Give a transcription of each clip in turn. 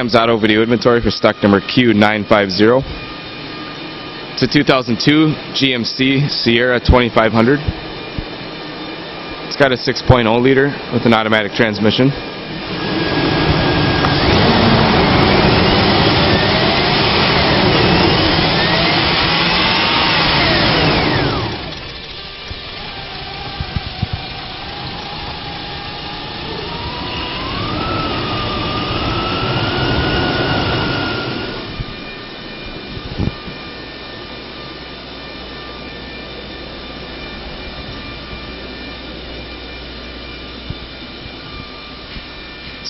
Sam's Auto Video Inventory for stock number Q0950. It's a 2002 GMC Sierra 2500. It's got a 6.0 liter with an automatic transmission.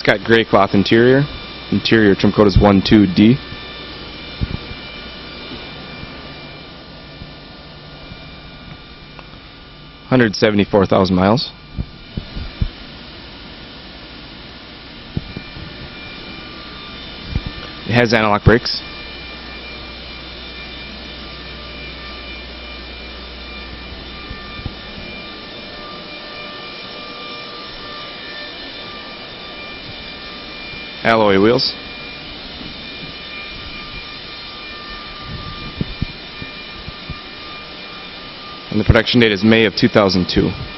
It's got gray cloth interior. Interior trim code is 12D. $174,000 miles. It has anti-lock brakes. Alloy wheels. And the production date is May of 2002.